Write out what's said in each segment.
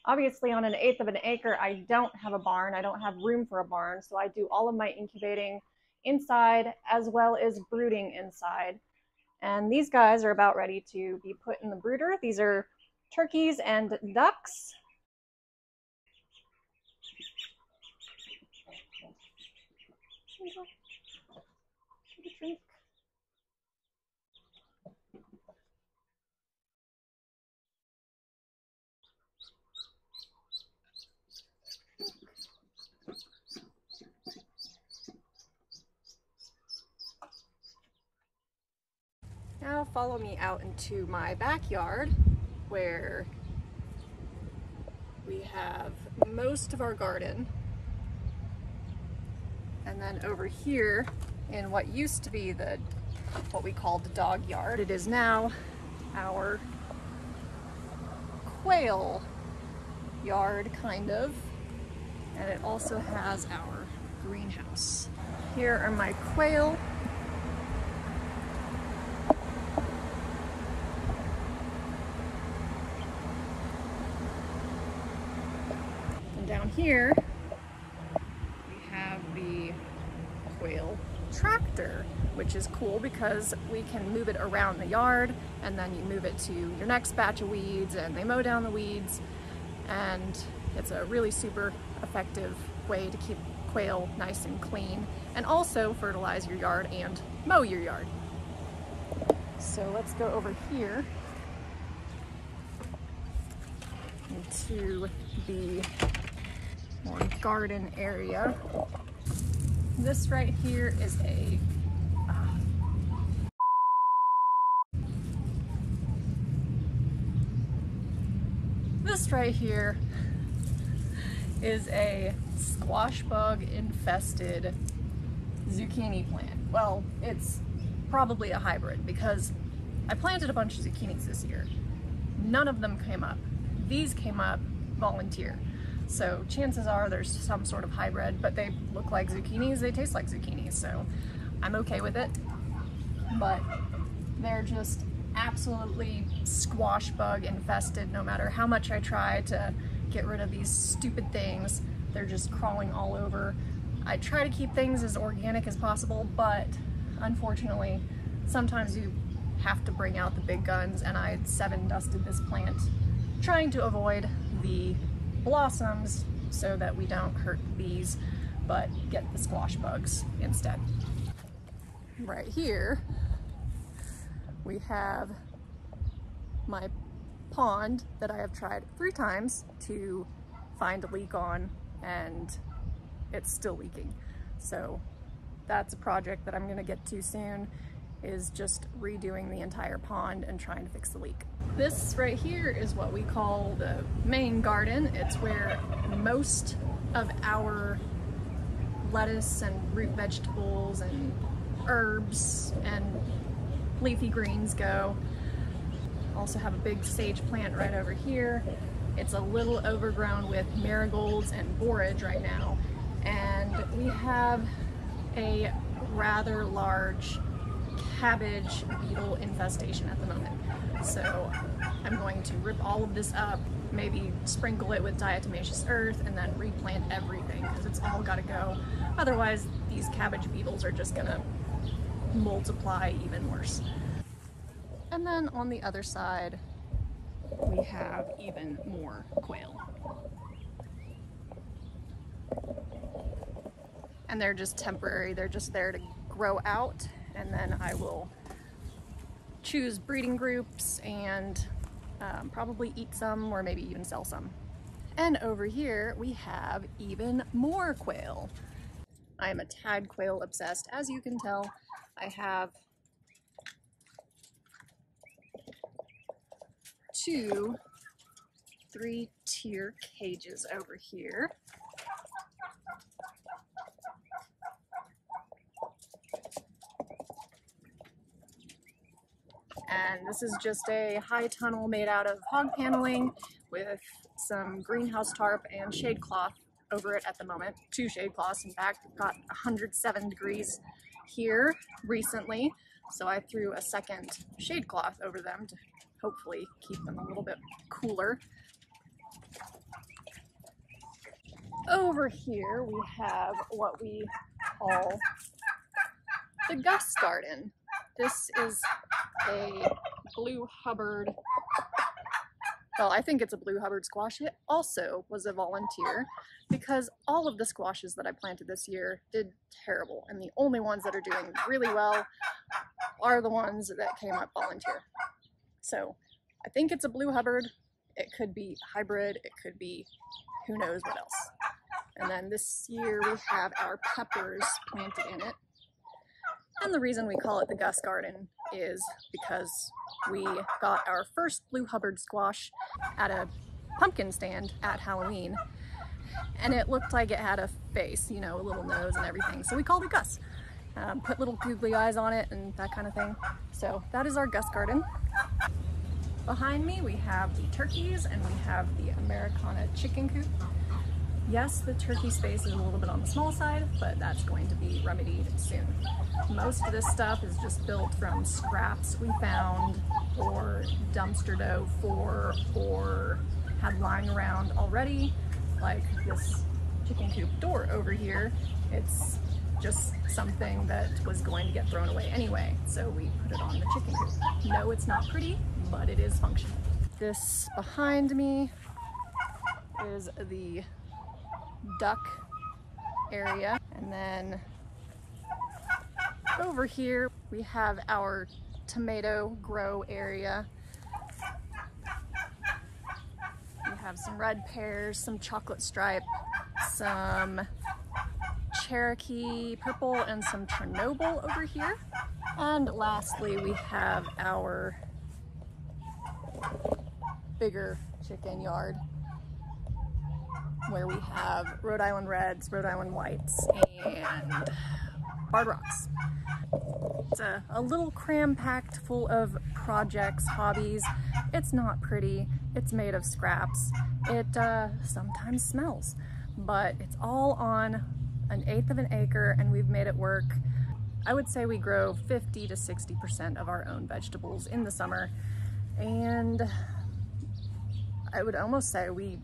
Obviously, on an eighth of an acre, I don't have a barn. I don't have room for a barn, so I do all of my incubating inside as well as brooding inside. And these guys are about ready to be put in the brooder. These are turkeys and ducks. Now follow me out into my backyard where we have most of our garden. And then over here in what used to be what we called the dog yard, it is now our quail yard, kind of. And it also has our greenhouse. Here are my quail. And down here, we have the quail tractor, which is cool because we can move it around the yard and then you move it to your next batch of weeds and they mow down the weeds, and it's a really super effective way to keep quail nice and clean and also fertilize your yard and mow your yard. So let's go over here into the more garden area. This right here is a squash bug infested zucchini plant. Well, it's probably a hybrid because I planted a bunch of zucchinis this year. None of them came up. These came up volunteer. So chances are there's some sort of hybrid, but they look like zucchinis, they taste like zucchinis, so I'm okay with it. But they're just absolutely squash bug infested. No matter how much I try to get rid of these stupid things, they're just crawling all over. I try to keep things as organic as possible, but unfortunately, sometimes you have to bring out the big guns, and I 7-dusted this plant trying to avoid the blossoms so that we don't hurt the bees, but get the squash bugs instead. Right here, we have my pond that I have tried 3 times to find a leak on, and it's still leaking. So that's a project that I'm gonna get to soon, is just redoing the entire pond and trying to fix the leak. This right here is what we call the main garden. It's where most of our lettuce and root vegetables and herbs and leafy greens go. Also have a big sage plant right over here. It's a little overgrown with marigolds and borage right now. And we have a rather large cabbage beetle infestation at the moment. So I'm going to rip all of this up, maybe sprinkle it with diatomaceous earth, and then replant everything because it's all gotta go. Otherwise, these cabbage beetles are just gonna multiply even worse. And then on the other side, we have even more quail. And they're just temporary, they're just there to grow out, and then I will choose breeding groups and probably eat some or maybe even sell some. And over here we have even more quail. I am a tad quail obsessed, as you can tell. I have 2 3-tier cages over here. And this is just a high tunnel made out of hog paneling with some greenhouse tarp and shade cloth over it at the moment. 2 shade cloths, in fact. Got 107 degrees here recently, so I threw a second shade cloth over them to hopefully keep them a little bit cooler. Over here we have what we call the Gus Garden. This is a Blue Hubbard, well, I think it's a Blue Hubbard squash. It also was a volunteer because all of the squashes that I planted this year did terrible, and the only ones that are doing really well are the ones that came up volunteer. So I think it's a Blue Hubbard. It could be hybrid, it could be who knows what else. And then this year we have our peppers planted in it. And the reason we call it the Gus Garden is because we got our first Blue Hubbard squash at a pumpkin stand at Halloween, and it looked like it had a face, you know, a little nose and everything, so we called it Gus. Put little googly eyes on it and that kind of thing. So that is our Gus Garden. Behind me we have the turkeys and we have the Americana chicken coop. Yes, the turkey space is a little bit on the small side, but that's going to be remedied soon. Most of this stuff is just built from scraps we found or dumpster dove for or had lying around already, like this chicken coop door over here. It's just something that was going to get thrown away anyway, so we put it on the chicken coop. No, it's not pretty, but it is functional. This behind me is the duck area, and then over here we have our tomato grow area. We have some red pears, some chocolate stripe, some Cherokee purple, and some Chernobyl over here. And lastly we have our bigger chicken yard where we have Rhode Island Reds, Rhode Island Whites, and Barred Rocks. It's a little cram-packed full of projects, hobbies. It's not pretty, it's made of scraps. It sometimes smells, but it's all on 1/8 of an acre and we've made it work. I would say we grow 50 to 60% of our own vegetables in the summer, and I would almost say we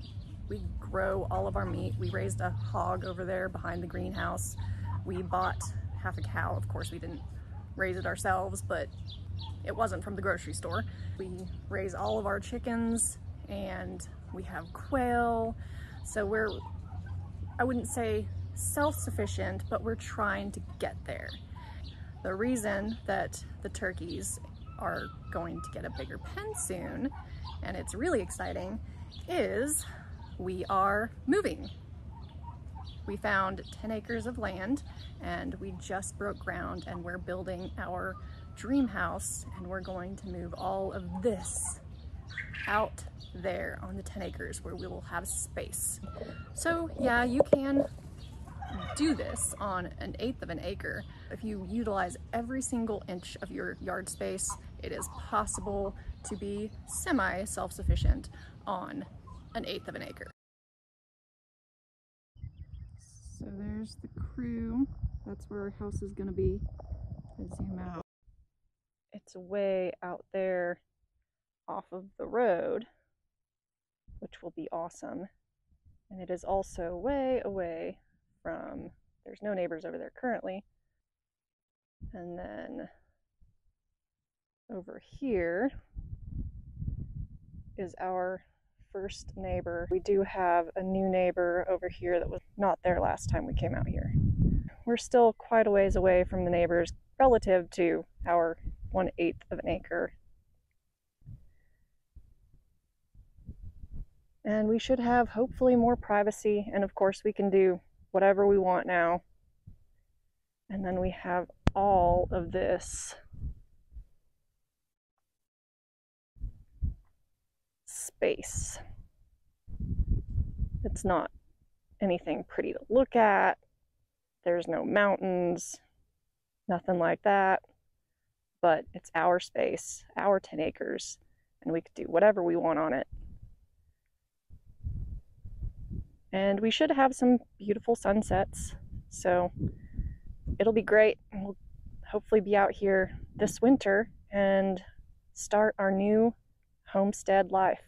grow all of our meat. We raised a hog over there behind the greenhouse. We bought half a cow. Of course, we didn't raise it ourselves, but it wasn't from the grocery store. We raise all of our chickens and we have quail. So we're, I wouldn't say self-sufficient, but we're trying to get there. The reason that the turkeys are going to get a bigger pen soon, and it's really exciting, is we are moving. We found 10 acres of land and we just broke ground and we're building our dream house, and we're going to move all of this out there on the 10 acres where we will have space. So yeah, you can do this on 1/8 of an acre. If you utilize every single inch of your yard space, it is possible to be semi-self-sufficient on 1/8 of an acre. So there's the crew. That's where our house is gonna be. I zoom out. It's way out there off of the road, which will be awesome. And it is also way away from, there's no neighbors over there currently. And then over here is our first neighbor. We do have a new neighbor over here that was not there last time we came out here. We're still quite a ways away from the neighbors relative to our 1/8 of an acre. And we should have hopefully more privacy, and of course we can do whatever we want now. And then we have all of this space. It's not anything pretty to look at. There's no mountains, nothing like that. But it's our space, our 10 acres, and we could do whatever we want on it. And we should have some beautiful sunsets, so it'll be great. We'll hopefully be out here this winter and start our new homestead life.